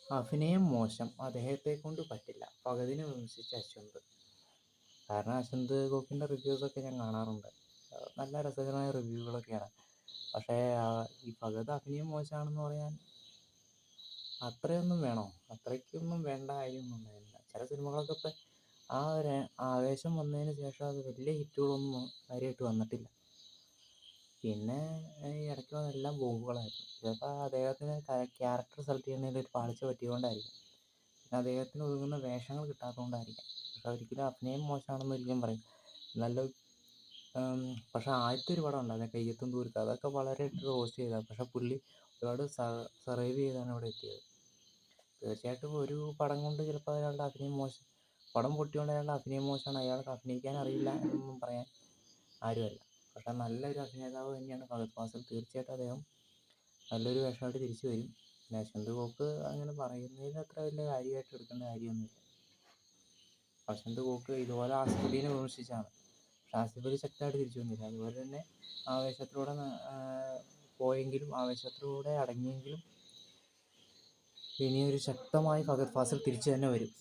അഭിനയം മോശം, അദ്ദേഹത്തെ കൊണ്ട് പറ്റില്ല. ഫഹദിനെ വിമർശിച്ച അശ്വന്ത്. കാരണം അശ്വന്ത് കോക്കിൻ്റെ റിവ്യൂസൊക്കെ ഞാൻ കാണാറുണ്ട്. നല്ല രസകരമായ റിവ്യൂകളൊക്കെയാണ്. പക്ഷേ ഈ ഫഹദ് അഭിനയം മോശമാണെന്ന് പറയാൻ അത്രയൊന്നും വേണോ? അത്രയ്ക്കൊന്നും വേണ്ട കാര്യമൊന്നും ഉണ്ടായിരുന്നില്ല. ചില സിനിമകളൊക്കെ ഇപ്പം ആ ഒരു ആവേശം വന്നതിന് ശേഷം അത് വലിയ ഹിറ്റുകളൊന്നും കാര്യമായിട്ട് വന്നിട്ടില്ല. പിന്നെ ഈ ഇടയ്ക്ക് വന്നതെല്ലാം ബോംബുകളായിരുന്നു. ചിലപ്പോൾ അദ്ദേഹത്തിന് ക്യാരക്ടർ സെലക്ട് ചെയ്യുന്നതിൽ ഒരു പാളിച്ച പറ്റിയതുകൊണ്ടായിരിക്കും. പിന്നെ അദ്ദേഹത്തിന് ഒതുങ്ങുന്ന വേഷങ്ങൾ കിട്ടാത്തതുകൊണ്ടായിരിക്കാം. പക്ഷെ ഒരിക്കലും അഭിനയം മോശമാണെന്ന് ഒരിക്കലും പറയും നല്ല. പക്ഷെ ആദ്യത്തെ ഒരു പടം ഉണ്ട്, അതെ കയ്യെത്തും ദൂരത്ത്, അതൊക്കെ വളരെ റോസ്റ്റ് ചെയ്തതാണ്. പക്ഷെ പുള്ളി ഒരുപാട് സർവൈവ് ചെയ്താണ് ഇവിടെ എത്തിയത്. തീർച്ചയായിട്ടും ഒരു പടം കൊണ്ട് ചിലപ്പോൾ അയാളുടെ അഭിനയം മോശം, പടം പൊട്ടിയോണ്ട് അയാളുടെ അഭിനയം മോശമാണ്, അയാൾക്ക് അഭിനയിക്കാൻ അറിയില്ല എന്നൊന്നും പറയാൻ ആരുമല്ല. പക്ഷെ നല്ലൊരു അഭിനേതാവ് തന്നെയാണ് ഫഹദ് ഫാസിൽ. തീർച്ചയായിട്ടും അദ്ദേഹം നല്ലൊരു വേഷമായിട്ട് തിരിച്ചു വരും. പിന്നെ അശ്വന്ത് കോക്ക് അങ്ങനെ പറയുന്നതിൽ അത്ര വലിയ കാര്യമായിട്ട് എടുക്കേണ്ട കാര്യമൊന്നുമില്ല. അശ്വന്ത് കോക്ക് ഇതുപോലെ ആസിഫ് അലീനെ വിമർശിച്ചാണ്. പക്ഷെ ആസിഫ് അലി ശക്തമായിട്ട് തിരിച്ചു വന്നില്ല. അതുപോലെ തന്നെ ആവേശത്തിലൂടെ പോയെങ്കിലും ആവേശത്തിലൂടെ അടങ്ങിയെങ്കിലും ഇനിയൊരു ശക്തമായി ഫഹദ് ഫാസിൽ തിരിച്ചു തന്നെ വരും.